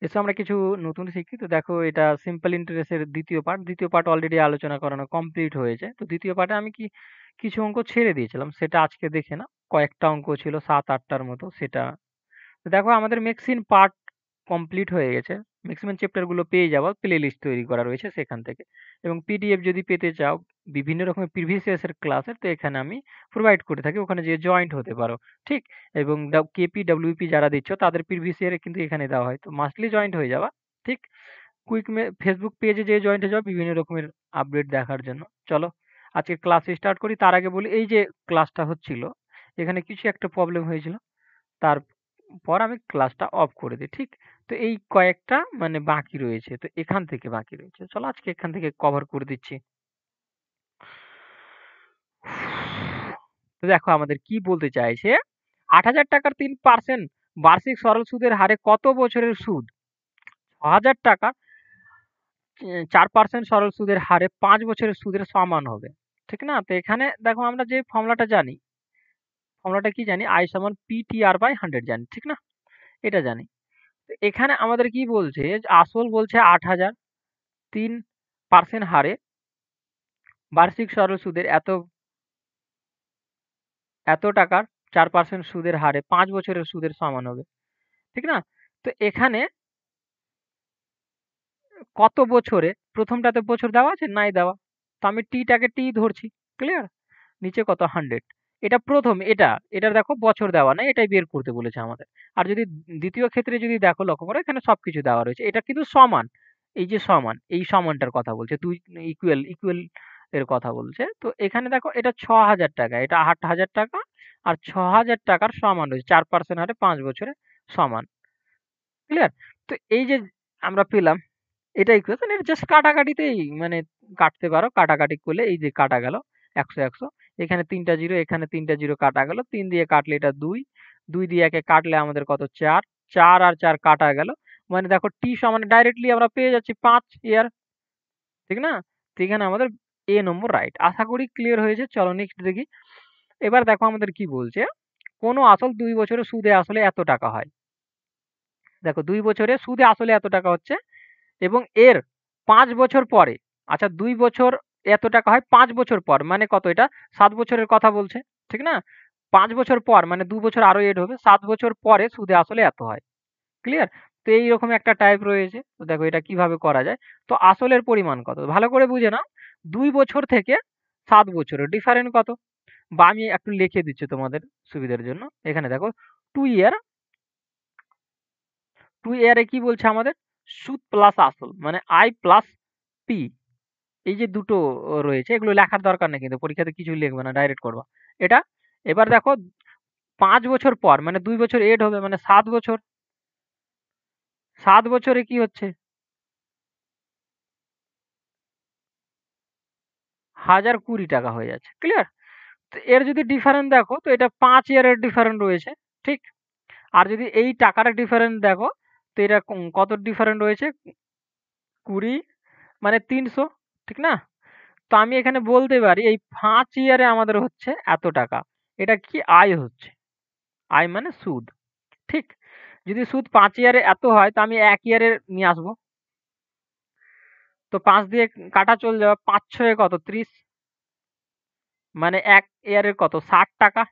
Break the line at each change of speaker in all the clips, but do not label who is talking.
এসো আমরা কিছু নতুন শিখি। তো দেখো এটা সিম্পল ইন্টারেস্টের দ্বিতীয় পার্ট। দ্বিতীয় পার্ট অলরেডি আলোচনা করানো কমপ্লিট হয়েছে। তো দ্বিতীয় পার্টে আমি কিছু অঙ্ক ছেড়ে দিয়েছিলাম। সেটা আজকে দেখে নাও। কয়েকটা অঙ্ক ছিল ৭-৮টার মতো সেটা। তো দেখো আমাদের ম্যাক্সিমাম পার্ট কমপ্লিট হয়ে গেছে। ম্যাক্সিমাম চ্যাপ্টারগুলো পেয়ে যাবো। প্লেলিস্ট তৈরি করা রয়েছে সেখান থেকে। এবং পিডিএফ যদি পেতে চাও বিভিন্ন রকমের প্রিভিয়াস ইয়ার্সের ক্লাসের, তো এখানে আমি প্রোভাইড করে থাকি। ওখানে যেয়ে জয়েন্ট হতে পারো। ঠিক? এবং কেপি, ডব্লিউপি যারা দিচ্ছ তাদের প্রিভিয়াস ইয়ারে কিন্তু এখানে দেওয়া হয়। তো মাস্টলি জয়েন্ট হয়ে যাবা। ঠিক? ফেসবুক পেজে যেয়ে জয়েন্ট হয়ে যাও বিভিন্ন রকমের আপডেট দেখার জন্য। চলো আজকে ক্লাস স্টার্ট করি। তার আগে বলি এই যে ক্লাসটা হচ্ছিল এখানে কিছু একটা প্রবলেম হয়েছিল। তারপর আমি ক্লাসটা অফ করে দিই। ঠিক? তো এই কয়েকটা মানে বাকি রয়েছে। তো এখান থেকে বাকি রয়েছে। চলো আজকে এখান থেকে কভার করে দিচ্ছি। তো দেখো আমাদের কি বলতে চাইছে, ৮,০০০ টাকার ৩% বার্ষিক সরল সুদের হারে কত বছরের সুদ? ৬,০০০ টাকা ৪% সরল সুদের হারে ৫ বছরের সুদের সমান হবে। ঠিক না? তো এখানে দেখো আমরা যে ফর্মুলাটা জানি, ফর্মুলাটা কি জানি? I সমান PTR/100 জানি। ঠিক না? এটা জানি। তো এখানে আমাদের কি বলছে, আসল বলছে ৮,০০০, ৩% হারে বার্ষিক সরল সুদের এত টাকার ৪% সুদের হারে ৫ বছরের সুদের সমান হবে। ঠিক না? তো এখানে কত বছরে, প্রথমটাতে বছর দেওয়া আছে? নাই দেওয়া। তো আমি টাকে টি ধরছি। ক্লিয়ার? নিচে কত? 100। এটা প্রথম, এটার দেখো বছর দেওয়া নাই, এটাই বের করতে বলেছে আমাদের। আর যদি দ্বিতীয় ক্ষেত্রে যদি দেখো, লক্ষ্য করো এখানে সবকিছু দেওয়া রয়েছে। এটা কিন্তু সমান। এই যে সমান, এই সমানটার কথা বলছে। দুই ইকুয়াল এর কথা বলছে। তো এখানে দেখো এটা ৬,০০০ টাকা, এটা ৮,০০০ টাকা আর ৬,০০০ টাকার সমান রয়েছে। ৪% হারে ৫ বছরে সমান। ক্লিয়ার? তো এই যে আমরা পেলাম, এটা ইকুয়েশন। এটা জাস্ট কাটাকাটিতেই মানে কাটতে পারো। কাটাকাটি করলে এই যে কাটা গেল ১০০, ১০০। এখানে ৩টা জিরো, এখানে ৩টা জিরো কাটা গেল। ৩ দিয়ে কাটলে এটা ২, ২ দিয়ে একে কাটলে আমাদের কত? ৪, ৪ আর ৪ কাটা গেল। মানে দেখো টি সমান ডাইরেক্টলি আমরা পেয়ে যাচ্ছি ৫ ইয়ার। ঠিক না? তো এখানে আমাদের এ নম্বর রাইট। আশা করি ক্লিয়ার হয়েছে। চলো নেক্সট দেখি। এবার দেখো আমাদের কি বলছে, কোন আসল ২ বছরে সুদে আসলে এত টাকা হয়। দেখো ২ বছরে সুদে আসলে এত টাকা হচ্ছে এবং এর ৫ বছর পরে, আচ্ছা ২ বছর এত টাকা হয় ৫ বছর পর, মানে কত? এটা ৭ বছরের কথা বলছে। ঠিক না? ৫ বছর পর মানে ২ বছর আরো এড হবে। ৭ বছর পরে সুদে আসলে এত হয়। ক্লিয়ার? তো এইরকম একটা টাইপ রয়েছে। তো দেখো এটা কিভাবে করা যায়। তো আসলের পরিমাণ কত? ভালো করে বুঝে নাও। ২ বছর থেকে ৭ বছরের ডিফারেন্ট কত? বা আমি একটু লিখে দিচ্ছি তোমাদের সুবিধার জন্য। এখানে দেখো 2 ইয়ার, 2 ইয়ারে কি বলছে আমাদের? সুদ প্লাস আসল মানে I প্লাস P। এই যে দুটো রয়েছে এগুলো লেখার দরকার নেই, কিন্তু পরীক্ষাতে কিছুই লিখবে না, ডাইরেক্ট করবা এটা। এবার দেখো ৫ বছর পর মানে ২ বছর এড হবে মানে ৭ বছর। ৭ বছরে কি হচ্ছে? ১,০২০ টাকা হয়ে যাচ্ছে। ক্লিয়ার? তো এর যদি ডিফারেন্স দেখো তো এটা ৫ ইয়ারের ডিফারেন্স রয়েছে। ঠিক? আর যদি এই টাকার ডিফারেন্স দেখো তো এটা কত ডিফারেন্স রয়েছে? ২০ মানে ৩০০। ঠিক না? তো আমি এখানে বলতে পারি এই ৫ ইয়ারে আমাদের হচ্ছে এত টাকা। এটা কি? আয় হচ্ছে। আয় মানে সুদ। ঠিক? যদি সুদ ৫ ইয়ারে এত হয় তো আমি ১ ইয়ারে নিয়ে আসবো। তো ৫ দিয়ে কাটা চলে যাবে। ৫ ছয়ে কত? ৩০। মানে ১ ইয়ারের কত? ৬০ টাকা।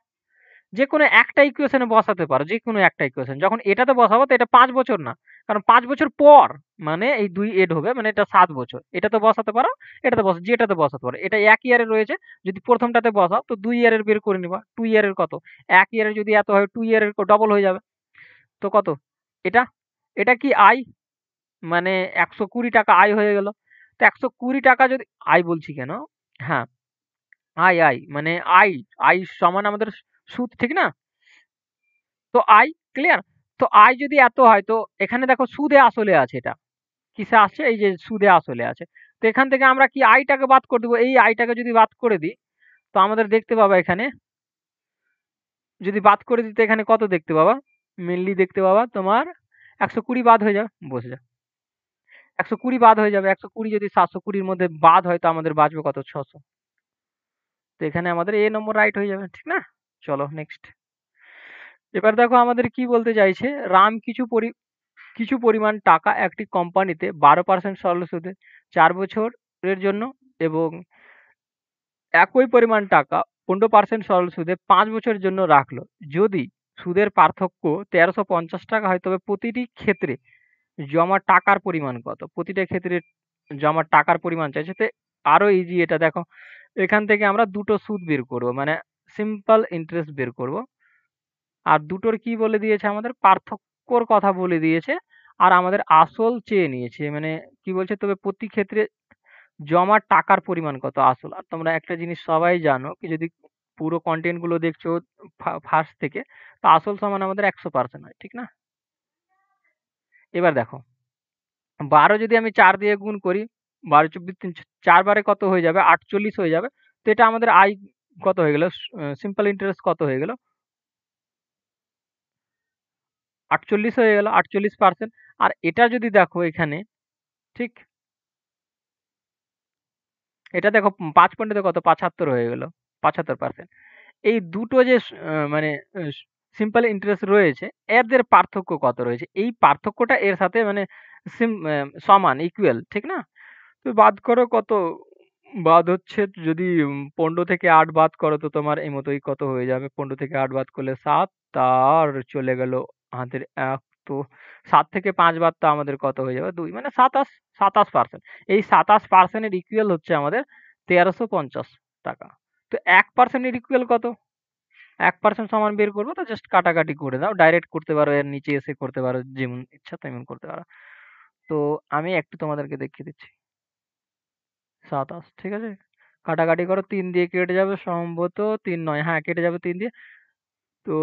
যেকোনো একটা ইকুয়েশনে বসাতে পারো। যেকোনো একটা ইকুয়েশন। যখন এটাতে বসাবো তো এটা ৫ বছর না। কারণ ৫ বছর পর মানে এই ২ এড হবে মানে এটা ৭ বছর। এটাতে বসাতে পারো, এটাতে যেটাতে বসাতে পারো। এটা ১ ইয়ারে রয়েছে। যদি প্রথমটাতে বসাও তো ২ ইয়ারের বের করে নিবা। ২ ইয়ারের কত? ১ ইয়ারে যদি এত হয় ২ ইয়ারের ডবল হয়ে যাবে। তো কত? এটা? এটা কি আয়? মানে ১২০ টাকা আয় হয়ে গেল। তো ১২০ টাকা যদি আয় বলছি কেন? হ্যাঁ, আয় মানে আয় সমান আমাদের সুদ। ঠিক না? তো আয় ক্লিয়ার? তো আয় যদি এত হয় তো এখানে দেখো সুদে আসলে আছে এটা। কিসে আসছে? এই যে সুদে আসলে আছে। তো এখান থেকে আমরা কি আয়টাকে বাদ করে দেব। এই আয়টাকে যদি বাদ করে দিই তো আমাদের দেখতে পাবা এখানে, যদি বাদ করে দিই তো এখানে কত দেখতে পাবা? মেইনলি দেখতে পাবা তোমার ১২০ বাদ হয়ে যাবে। বসে যা। ১২০ বাদ হয়ে যাবে। ১২০ যদি ৭২০ র মধ্যে বাদ হয় তো আমাদের বাঁচবে কত? ৬০০। তো এখানে আমাদের এ নম্বর রাইট হয়ে যাবে। ঠিক না? চলো নেক্সট। এবার দেখো আমাদের কি বলতে চাইছে, রাম কিছু কিছু পরিমাণ টাকা একটি কোম্পানিতে 12% সরল সুদে 4 বছরের জন্য এবং একই পরিমাণ টাকা 15% সরল সুদে 5 বছরের জন্য রাখলো। যদি সুদের পার্থক্য ১৩৫০ টাকা হয় তবে প্রতিটি ক্ষেত্রে জমা টাকার পরিমাণ কত? প্রতিটা ক্ষেত্রে জমা টাকার পরিমাণ চাইছে। তো আরো ইজি এটা দেখো। এখান থেকে আমরা দুটো সুদ বের করব। মানে সিম্পল ইন্টারেস্ট বের করব। আর দুটোর কি বলে দিয়েছে আমাদের পার্থক্যর কথা বলে দিয়েছে। আর আমাদের আসল চেয়ে নিয়েছে। মানে কি বলছে তবে প্রতি ক্ষেত্রে জমা টাকার পরিমাণ কত আসল। আর তোমরা একটা জিনিস সবাই জানো কি যদি পুরো কনটেন্ট গুলো দেখছো ফার্স্ট থেকে তো আসল সমান আমাদের 100% হয়। ঠিক না? এবার দেখো ১২ যদি আমি ৪ দিয়ে গুণ করি ১২ চব্বিশ ৩ ৪ বারে কত হয়ে যাবে? ৪৮ হয়ে যাবে। তো এটা আমাদের আয় কত হয়ে গেল? সিম্পল ইন্টারেস্ট কত হয়ে গেল? ৪৮ হয়ে গেল ৪৮%। আর এটা যদি দেখো এখানে ঠিক এটা দেখো ৫ পয়েন্টে কত ৭৫ হয়ে গেল ৭৫%। এই দুটো যে মানে সিম্পল ইন্টারেস্ট রয়েছে এদের পার্থক্য কত রয়েছে? এই পার্থক্যটা এর সাথে মানে সমান ইকুয়াল ঠিক না? তো বাদ করো কত বাদ হচ্ছে যদি ১৫ থেকে ৮ বাদ করো তো তোমার এই মতোই কত হয়ে যাবে ১৫ থেকে ৮ বাদ করলে ৭ আর চলে গেল আমাদের ১ তো ৭ থেকে ৫ বাদ তো আমাদের কত হয়ে যাবে ২ মানে ২৭%। এই ২৭% এর ইকুয়াল হচ্ছে আমাদের ১৩৫০ টাকা। তো ১% এর ইকুয়াল কত? ১% সমান বের করবো তো জাস্ট কাটাকাটি করে দাও। ডাইরেক্ট করতে পারো এর নিচে এসে করতে পারো যেমন ইচ্ছা তেমন করতে পারো। তো আমি একটু তোমাদেরকে দেখিয়ে দিচ্ছি। ২৭ ঠিক আছে? কাটাকাটি করো ৩ দিয়ে কেটে যাবে সম্ভবত ৩ ৯ হ্যাঁ কেটে যাবে ৩ দিয়ে। তো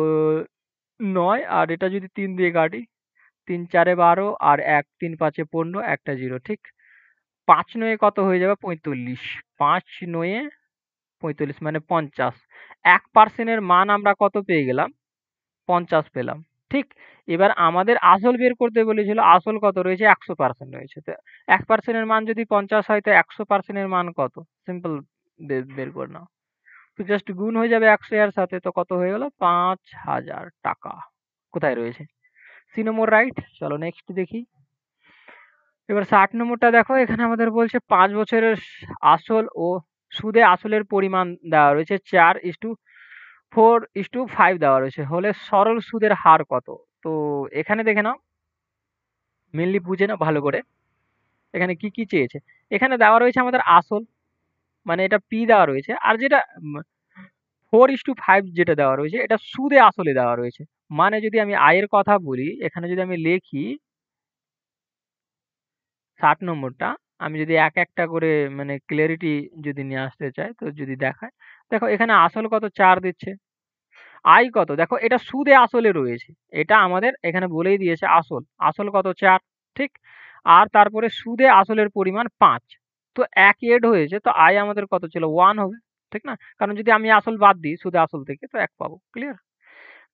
৯ আর এটা যদি ৩ দিয়ে কাটি ৩ ৪ এ ১২ আর ১ ৩ ৫ এ ১৫ একটা ০ ঠিক? ৫ ৯ কত হয়ে যাবে ৪৫ ৫ ৯ ৪৫ মানে ৫০ ১% এর মান আমরা কত পেয়ে গেলাম ৫০ পেলাম। ঠিক? এবার আমাদের আসল বের করতে বলেছিল। আসল কত রয়েছে? ১০০% রয়েছে। তো ১% এর মান যদি ৫০ হয় তো ১০০% এর মান কত? সিম্পল বের করে নাও। তো জাস্ট গুণ হয়ে যাবে ১০০ এর সাথে তো কত হয়ে গেল? ৫,০০০ টাকা। কোথায় রয়েছে? সি নম্বর রাইট। চলো নেক্সট দেখি। এবার ৬০ নম্বরটা দেখো এখানে আমাদের বলছে ৫ বছরের আসল ও সুদে আসলের পরিমাণ দেওয়া রয়েছে 4:5 দেওয়া রয়েছে। হলে সরল সুদের হার কত? তো এখানে দেখে নাও, মেইনলি বুঝে নাও ভালো করে। এখানে কি, কি চেয়েছে? এখানে দেওয়া রয়েছে আমাদের আসল, মানে এটা P দেওয়া রয়েছে। আর যেটা 4:5 যেটা দেওয়া রয়েছে এটা সুদে আসলে দেওয়া রয়েছে। মানে যদি আমি আয়ের কথা বলি, এখানে যদি আমি লিখি ৬০ নম্বরটা আমি যদি একটা করে মানে ক্লারিটি যদি নিয়ে আসতে চাই তো যদি দেখায়, দেখো এখানে আসল কত ৪ দিচ্ছে। আয় কত? দেখো এটা সুদে আসলে রয়েছে। এটা আমাদের এখানে বলেই দিয়েছে আসল। আসল কত ৪ ঠিক? আর তারপরে সুদে আসলের পরিমাণ ৫। তো ১ এড হয়েছে তো আয় আমাদের কত ছিল ১ হবে। ঠিক না? কারণ যদি আমি আসল বাদ দিই সুদে আসল থেকে তো ১ পাবো। ক্লিয়ার?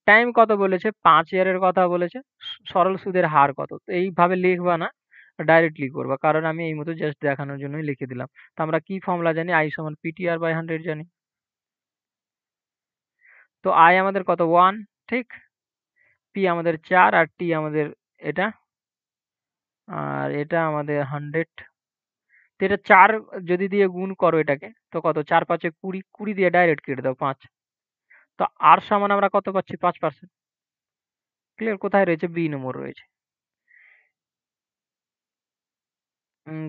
টাইম কত বলেছে? ৫ ইয়ারের কথা বলেছে। সরল সুদের হার কত? তো এইভাবে লিখবা না। ডাইরেক্টলি করবা। কারণ আমি এই মতো জাস্ট দেখানোর জন্যই লিখে দিলাম। তো আমরা কি ফর্মুলা জানি? I সমান PTR/100 জানি। তো I আমাদের কত 1 ঠিক? P আমাদের ৪ আর T আমাদের এটা। আর এটা আমাদের 100। তো এটা ৪ যদি দিয়ে গুণ করো এটাকে তো কত ৪ ৫ এ ২০, ২০ দিয়ে ডাইরেক্ট কেটে দাও ৫। তো R সমান আমরা কত পাচ্ছি ৫%। ক্লিয়ার? কোথায় রয়েছে? B নম্বর রয়েছে।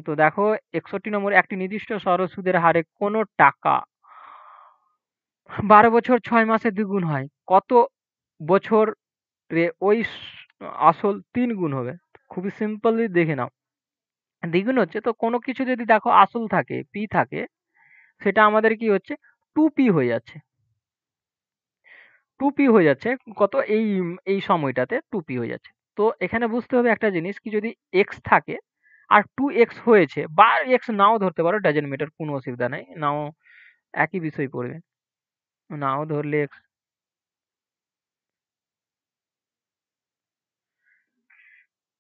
তো দেখো ৬১ নম্বর একটি নির্দিষ্ট সরল সুদের হারে কোনো টাকা ১২ বছর ৬ মাসে দ্বিগুণ হয়। কত বছরে ওই আসল ৩ গুণ হবে? খুবই সিম্পলি দেখে নাও। দ্বিগুণ হচ্ছে তো কোনো কিছু যদি দেখো আসল থাকে, P থাকে সেটা আমাদের কি হচ্ছে 2P হয়ে যাচ্ছে। 2P হয়ে যাচ্ছে কত এই সময়টাতে 2P হয়ে যাচ্ছে। তো এখানে বুঝতে হবে একটা জিনিস কি যদি X থাকে আর 2X হয়েছে বা X নাও ধরতে পারো ডাজন্ট ম্যাটার কোনো অসুবিধা নাই। নাও একই বিষয় পড়বে। নাও ধরলে X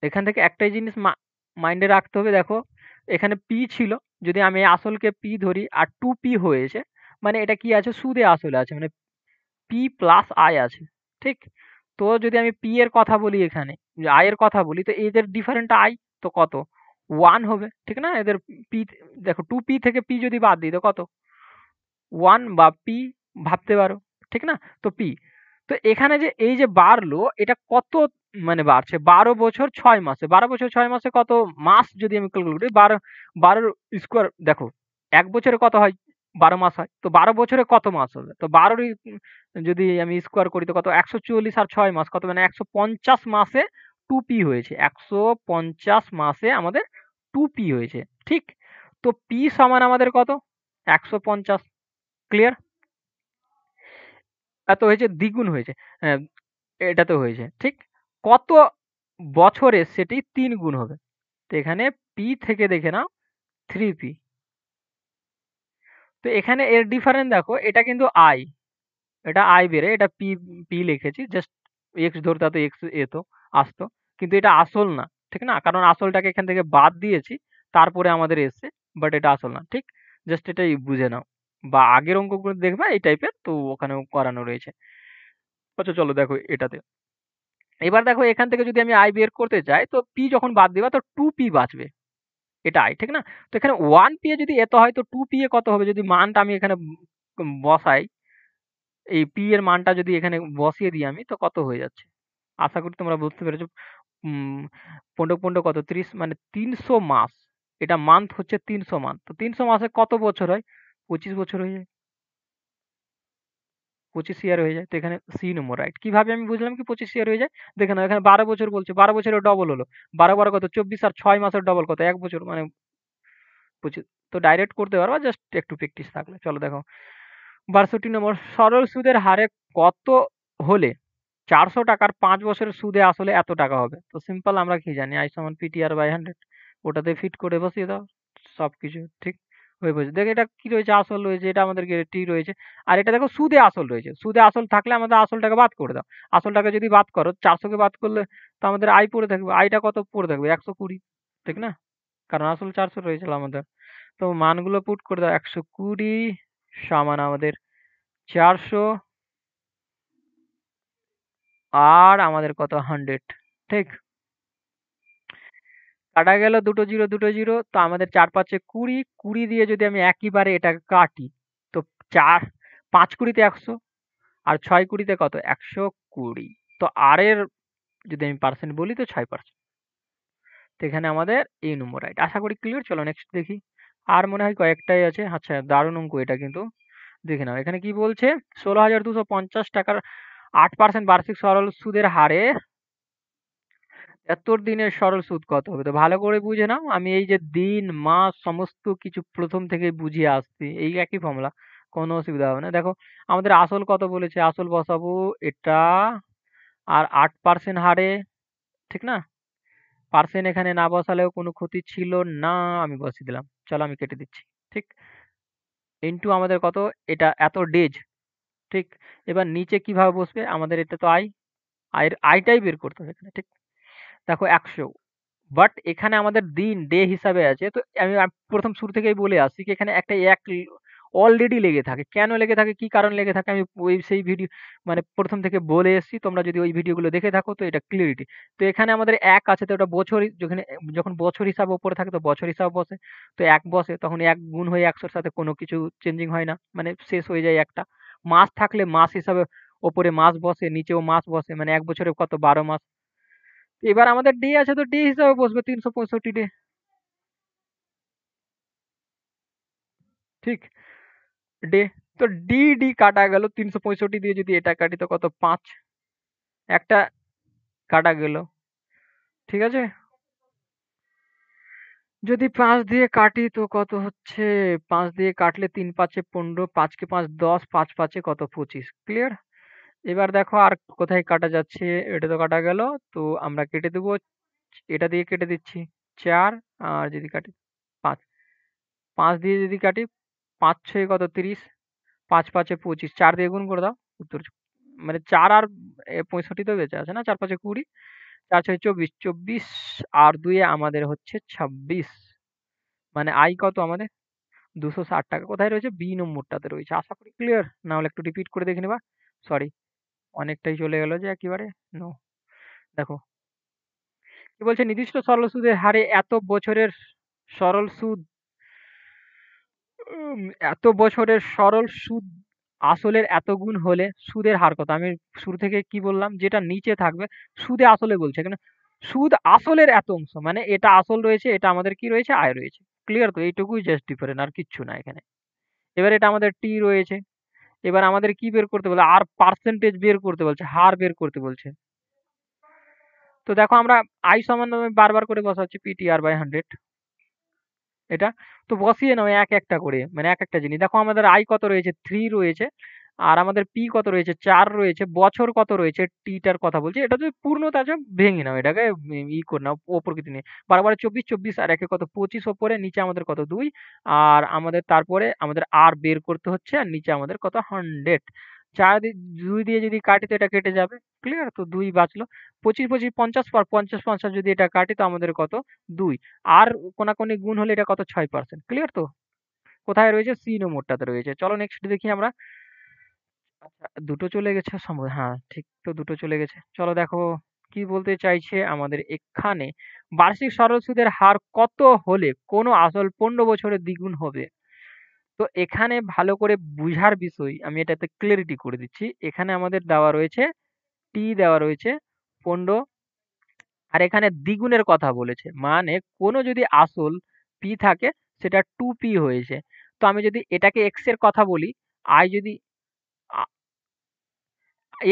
এখান থেকে একটাই জিনিস মাইন্ডে রাখতে হবে দেখো এখানে P ছিল যদি আমি আসলকে P ধরি আর 2P হয়েছে মানে এটা কি আছে সুদে আসলে আছে মানে P প্লাস I আছে। ঠিক? তো যদি আমি P এর কথা বলি এখানে আয়ের কথা বলি, তো এদের ডিফারেন্ট আই তো কত? 1 হবে, ঠিক না? এদের পি, দেখো 2p থেকে p যদি বাদ দিই তো কত? 1 বা p, ভাবতে পারো, ঠিক না? তো p, তো এখানে যে এই যে বাড়লো, এটা কত মানে বাড়ছে? 12 বছর 6 মাসে। 12 বছর 6 মাসে কত মাস যদি আমি ক্যালকুলেট করি, 12 স্কোয়ার, দেখো 1 বছরে কত হয়? 12 মাস হয়। তো 12 বছরে কত মাস হবে? তো 12 ই যদি আমি স্কোয়ার করি তো কত? 140 আর 6 মাস কত? মানে 150 মাসে 2p হয়েছে। 150 মাসে আমাদের 2p হয়েছে। ঠিক? তো p সমান আমাদের কত? 150। ক্লিয়ার? এত হয়েছে, দ্বিগুণ হয়েছে। হ্যাঁ, এটাতে হয়েছে। ঠিক? কত বছরে সেটি ৩ গুণ হবে। তো এখানে p থেকে দেখে নাও 3p। তো এখানে এর ডিফারেন্স দেখো, এটা কিন্তু i, এটা i বেড়ে এটা p লিখেছি। জাস্ট x ধরতে তো x এ তো আসতো। কিন্তু এটা আসল না। ঠিক না? কারণ আসলটাকে এখান থেকে বাদ দিয়েছি। তারপরে আমাদের এসছে। বাট এটা আসল না। ঠিক? জাস্ট এটাই বুঝে নাও। বা আগের অঙ্কগুলো দেখবা এই টাইপের, তো ওখানেও করানো রয়েছে। আচ্ছা চলো দেখো এটাতে। এবার দেখো এখান থেকে যদি আমি i বের করতে চাই, তো p যখন বাদ দিবা তো 2p বাঁচবে। এটা i, ঠিক না? তো এখানে 1p এ যদি এত হয় তো 2p এ কত হবে? যদি মানটা আমি এখানে বসাই, এই p এর মানটা যদি এখানে বসিয়ে দিই আমি, তো কত হয়ে যাচ্ছে? আশা করি তোমরা বুঝতে পেরেছো। উম ১৫ কত? ৩০, মানে ৩০০ মাস। এটা মান্থ হচ্ছে ৩০০ মান্থ। তো ৩০০ মাসে কত বছর হয়? ২৫ বছর হয়ে যায়। ২৫ ইয়ার হয়ে যায়। তো এখানে সি নম্বর রাইট। কিভাবে আমি বুঝলাম কি ২৫ ইয়ার হয়ে যায়? দেখে নাও এখানে ১২ বছর বলছে। ১২ বছরের ডবল হলো। ১২ ১২ কত? ২৪ আর ৬ মাসের ডবল কত? ১ বছর, মানে ২৫। তো ডাইরেক্ট করতে পারবা, জাস্ট একটু প্র্যাকটিস থাকলে। চলো দেখো। ৬২ নম্বর, সরল সুদের হারে কত হলে ৪০০ টাকার ৫ বছরের সুদে আসলে এত টাকা হবে? তো সিম্পল, আমরা কি জানি? I সমান PTR/100। ওটাতে ফিট করে বসিয়ে দাও। সবকিছু ঠিক হয়ে বসে। দেখো এটা কি রয়েছে? আসল রয়েছে। এটা আমাদের টি রয়েছে। আর এটা দেখো সুদে আসল রয়েছে। সুদে আসল থাকলে আমাদের আসলটাকে বাদ করে দাও। আসলটাকে যদি বাদ করো, ৪০০ কে বাদ করলে তো আমাদের আয় পড়ে থাকবে। আয়টা কত পড়ে থাকবে? ১২০। ঠিক না? কারণ আসল ৪০০ রয়েছিল আমাদের। তো মানগুলো পুট করে দাও। ১২০ সমান আমাদের ৪০০, আর আমাদের কত? 100। ঠিক? কাটা গেল দুটো জিরো, দুটো জিরো। তো আমাদের ৪ ৫ এ ২০, ২০ দিয়ে যদি আমি একইবারে এটাকে কাটি, তো ৪ ৫ ২০ তে ১০০, আর ৬ ২০ তে কত? ১২০। তো আর এর যদি আমি পার্সেন্ট বলি তো ৬%। তো এখানে আমাদের এই নম্বর রাইট। আশা করি ক্লিয়ার। চলো নেক্সট দেখি। আর মনে হয় কয়েকটাই আছে। আচ্ছা দারুণ অঙ্ক এটা কিন্তু। দেখে নাও এখানে কি বলছে? ১৬,২৫০ টাকার ৮% বার্ষিক সরল সুদের হারে ৭৩ দিনের সরল সুদ কত হবে? তো ভালো করে বুঝে নাও। আমি এই যে দিন, মাস সমস্ত কিছু প্রথম থেকেই বুঝিয়ে আসছি। এই একই ফর্মুলা। কোনো অসুবিধা হবে না। দেখো আমাদের আসল কত বলেছে? আসল বসাবো এটা, আর ৮% হারে, ঠিক না? পার্সেন্ট এখানে না বসালেও কোনো ক্ষতি ছিল না। আমি বসিয়ে দিলাম। চলো আমি কেটে দিচ্ছি। ঠিক? ইনটু আমাদের কত? এটা এত ডেজ। ঠিক? এবার নিচে কিভাবে বসবে? আমাদের এটা তো আয়। আয়ের আয়টাই বের করতে হবে এখানে। ঠিক? দেখো ১০০। বাট এখানে আমাদের দিন, ডে হিসাবে আছে। তো আমি প্রথম শুরু থেকেই বলে আসছি কি এখানে একটা ১ অলরেডি লেগে থাকে। কেন লেগে থাকে? কি কারণ লেগে থাকে? আমি ওই সেই ভিডিও মানে প্রথম থেকে বলে এসেছি। তোমরা যদি ওই ভিডিওগুলো দেখে থাকো তো এটা ক্লিয়ারিটি। তো এখানে আমাদের ১ আছে, তো ওটা বছর, যেখানে যখন বছর হিসাবে উপরে থাকে তো বছর হিসাবে বসে। তো ১ বসে তখন ১ গুণ হয়ে ১০০ র সাথে কোনো কিছু চেঞ্জিং হয় না। মানে শেষ হয়ে যায় একটা। মাস থাকলে মাস হিসাবে ওপরে মাস বসে, নিচেও মাস বসে। মানে ১ বছরে কত? ১২ মাস। এবার আমাদের ডে আছে, তো ডে হিসাবে বসবে ৩৬৫ ডে। ঠিক? ডে। তো ডি কাটা গেল। ৩৬৫ দিয়ে যদি এটা কাটি তো কত? ৫। একটা কাটা গেল। ঠিক আছে? যদি ৫ দিয়ে কাটি তো কত হচ্ছে? ৫ দিয়ে কাটলে ৩ ৫ এ ১৫, ৫ কে ৫ ১০, ৫ ৫ এ কত? ২৫। ক্লিয়ার? এবার দেখো আর কোথায় কাটা যাচ্ছে? এটা তো কাটা গেল। তো আমরা কেটে দেব। এটা দিয়ে কেটে দিচ্ছি ৪, আর যদি কাটি ৫। ৫ দিয়ে যদি কাটি, ৫ ৬ কত? ৩০। ৫ ৫ এ ২৫। ৪ দিয়ে গুণ করে দাও। উত্তর মানে ৪ আর ৬৫ তো বেঁচে আছে না? ৪ ৫ এ ২০, ৪ ৬ ২৪। ২৪ আর ২ এ আমাদের হচ্ছে ২৬। মানে আয় কত আমাদের? ৳২৬০। কোথায় রয়েছে? বি নম্বরটাতে রয়েছে। আশা করি ক্লিয়ার। না হলে একটু রিপিট করে দেখে নিবা। সরি, অনেকটাই চলে গেল যে একেবারে। নো। দেখো কি বলছে নির্দিষ্ট সরল সুদের হারে এত বছরের সরল সুদ উম, এত বছরের সরল সুদ আসলের এত গুণ হলে সুদের হার কত? আমি শুরু থেকে কি বললাম, যেটা নিচে থাকবে সুদে আসলে বলছে এখানে, সুদ আসলের এত অংশ মানে এটা আসল রয়েছে, এটা আমাদের কি রয়েছে, আয় রয়েছে। ক্লিয়ার তো? এইটুকুই জাস্ট ডিফারেন্ট, আর কিচ্ছু না এখানে। এবার এটা আমাদের টি রয়েছে। এবার আমাদের কি বের করতে বলে, আর পার্সেন্টেজ বের করতে বলছে, হার বের করতে বলছে। তো দেখো আমরা আই সমান আমি বারবার করে বসাচ্ছি পিটিআর বাই 100, এটা তো বসিয়ে নাও এক একটা করে, মানে এক একটা জিনিস। দেখো আমাদের আই কত রয়েছে, 3 রয়েছে। আর আমাদের পি কত রয়েছে, 4 রয়েছে। বছর কত রয়েছে, টিটার কথা বলছি। এটা যদি পূর্ণতা আছে ভেঙে নাও এটাকে, করে নাও ও প্রকৃতি নিয়ে। বারবার 24, 24 আর একে কত 25, ওপরে নিচে আমাদের কত 2। আর আমাদের তারপরে আমাদের আর বের করতে হচ্ছে, আর নিচে আমাদের কত 100। 4 2 দিয়ে যদি কাটি তো এটা কেটে যাবে। ক্লিয়ার তো? 2 বাঁচলো। 25, 25 50, পর 50, 50 যদি এটা কাটি তো আমাদের কত 2। আর কোনাকুনি গুণ হলে এটা কত 6%। ক্লিয়ার তো? কোথায় রয়েছে, সি নম্বরটাতে রয়েছে। চলো নেক্সট দেখি আমরা। আচ্ছা, দুটো চলে গেছে সম্ভব, হ্যাঁ ঠিক তো, দুটো চলে গেছে। চলো দেখো কি বলতে চাইছে আমাদের এখানে, বার্ষিক সরল সুদের হার কত হলে কোনো আসল 15 বছরে দ্বিগুণ হবে? তো এখানে ভালো করে বুঝার বিষয় আমি এটাতে ক্লিয়ারিটি করে দিচ্ছি। এখানে আমাদের দেওয়া রয়েছে টি, দেওয়া রয়েছে 15, আর এখানে দ্বিগুণের কথা বলেছে, মানে কোনো যদি আসল পি থাকে সেটা 2p হয়েছে। তো আমি যদি এটাকে এক্স এর কথা বলি, আই যদি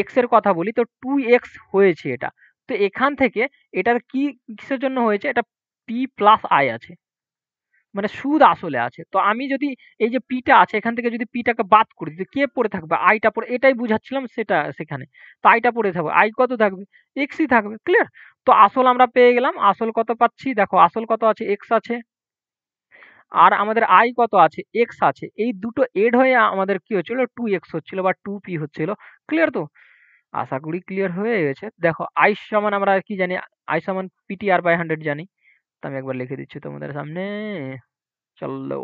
এক্স এর কথা বলি তো 2x হয়েছে এটা। তো এখান থেকে এটার কি কিসের জন্য হয়েছে, এটা p প্লাস আই আছে, মানে সুদ আসলে আছে। তো আমি যদি এই যে পিটা আছে এখান থেকে যদি পিটাকে বাদ করে দিই, কে পড়ে থাকবে, আইটা পড়ে, এটাই বুঝাচ্ছিলাম সেটা সেখানে। তো আইটা পড়ে থাকবে, আই কত থাকবে, এক্সই থাকবে। ক্লিয়ার? তো আসল আমরা পেয়ে গেলাম, আসল কত পাচ্ছি দেখো, আসল কত আছে, এক্স আছে। আর আমাদের আই কত আছে, এক্স আছে। এই দুটো এড হয়ে আমাদের কি হচ্ছিল, 2x হচ্ছিল বা 2p হচ্ছিল। ক্লিয়ার তো? আশা করি ক্লিয়ার হয়ে গেছে। দেখো আই সমান আমরা কি জানি, আই সমান পিটিআর বাই 100 জানি। তো আমি একবার লিখে দিচ্ছি তোমাদের সামনে, চলো।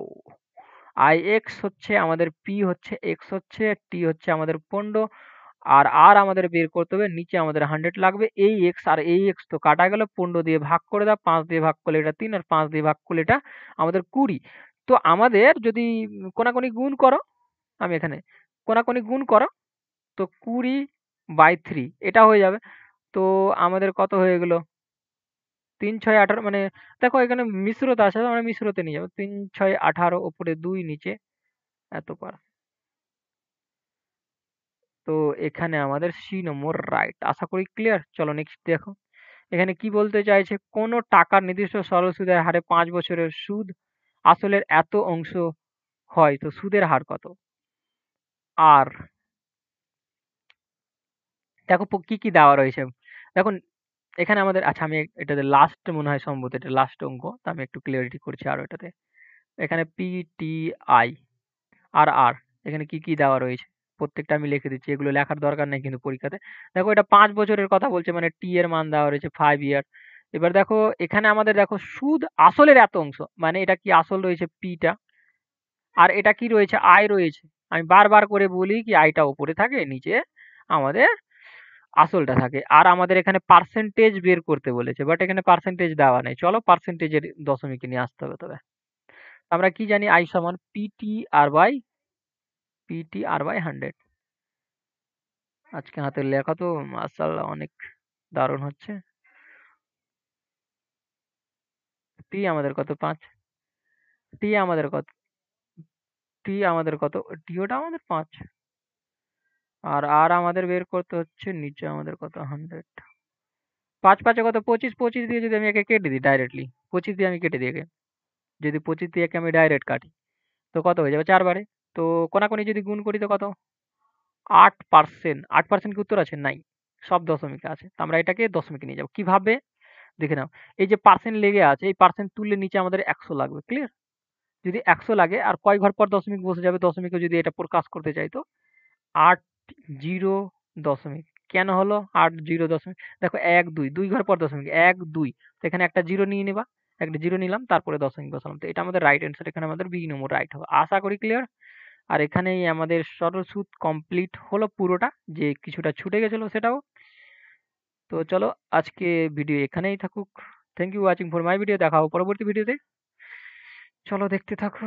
আই এক্স হচ্ছে আমাদের, পি হচ্ছে, এক্স হচ্ছে, টি হচ্ছে আমাদের 15, আর আর আমাদের বের করতে হবে, নিচে আমাদের 100 লাগবে। এই এক্স আর এই এক্স তো কাটা গেল, 15 দিয়ে ভাগ করে দাও, 5 দিয়ে ভাগ করলে এটা 3, আর 5 দিয়ে ভাগ করলে এটা আমাদের 20। তো আমাদের যদি কোনাকুনি গুণ করো, আমি এখানে কোনাকুনি গুণ করো, তো 20/3 এটা হয়ে যাবে। তো আমাদের কত হয়ে গেল, 3 6 18, মানে দেখো এখানে মিশ্রতা আছে, আমরা মিশ্রতে নিয়ে যাবো। 3 6 18, উপরে 2, নিচে এত পার। তো এখানে আমাদের সি নম্বর রাইট। আশা করি ক্লিয়ার। চলো নেক্সট দেখো। এখানে কি বলতে চাইছে, কোন টাকার নির্দিষ্ট সরল সুদের হারে 5 বছরের সুদ আসলের এত অংশ হয়, তো সুদের হার কত? আর দেখো কি কি দেওয়া রয়েছে। দেখুন এখানে আমাদের, আচ্ছা আমি এটাতে লাস্ট মনে হয় সম্ভবত এটা লাস্ট অঙ্ক, তো আমি একটু ক্লিয়ারিটি করছি আরো এটাতে। এখানে পি, টি, আই আর আর, এখানে কি কি দেওয়া রয়েছে প্রত্যেকটা আমি লিখে দিচ্ছি, এগুলো লেখার দরকার নেই কিন্তু পরীক্ষাতে। দেখো এটা 5 বছরের কথা বলছে, মানে টি এর মান দেওয়া রয়েছে 5 ইয়ার। এবার দেখো এখানে আমাদের দেখো সুদ আসলের এত অংশ, মানে এটা কি আসল রয়েছে পিটা, আর এটা কি রয়েছে, আয় রয়েছে। আমি বারবার করে বলি কি আয়টা উপরে থাকে, নিচে আমাদের আসলটা থাকে। আর আমাদের এখানে পার্সেন্টেজ বের করতে বলেছে, বাট এখানে পার্সেন্টেজ দেওয়া নেই। চলো পার্সেন্টেজের দশমিকে নিয়ে আসতে হবে তবে। আমরা কি জানি, আই সমান পিটি আর বাই 100। আজকে হাতের লেখা তো মাশাআল্লাহ অনেক দারুণ হচ্ছে। টি আমাদের কত, 5। টি আমাদের কত, টি আমাদের কত, টিওটা আমাদের 5। আর আর আমাদের বের করতে হচ্ছে, নিচে আমাদের কত 100। 5 5 কত, 25, 25 দিয়ে যদি আমি একে কেটে দিই ডাইরেক্টলি, 25 দিয়ে আমি কেটে দিই একে, যদি 25 দিয়ে একে আমি ডাইরেক্ট কাটি তো কত হয়ে যাবে, 4 বারে। তো কোনাকুনি যদি গুণ করি তো কত, 8%। 8% কি উত্তর আছে, নাই, সব দশমিকে আছে। তো আমরা এটাকে দশমিকে নিয়ে যাবো কিভাবে, দেখে নাও। এই যে পার্সেন্ট লেগে আছে, এই পার্সেন্ট তুললে নিচে আমাদের 100 লাগবে। ক্লিয়ার? যদি 100 লাগে আর কয় ঘর পর দশমিক বসে যাবে, দশমিকে যদি এটা প্রকাশ করতে চাই তো 8 0 দশমিক। কেন হলো 8 0 দশমিক, দেখো 1 2, 2 ঘর পর দশমিক 1 2, তো এখানে একটা জিরো নিয়ে নেবা, একটা জিরো নিলাম, তারপরে দশমিক বসালাম। তো এটা আমাদের রাইট অ্যান্সার, এখানে আমাদের বি নম্বর রাইট হবে। আশা করি ক্লিয়ার। আর এখানেই আমাদের সরল সুদ কমপ্লিট হলো পুরোটা, যে কিছুটা ছুটে গেছিল সেটাও। তো চলো আজকে ভিডিও এখানেই থাকুক। Thank you watching for my video. দেখা হবে পরবর্তী ভিডিওতে। চলো দেখতে থাকো।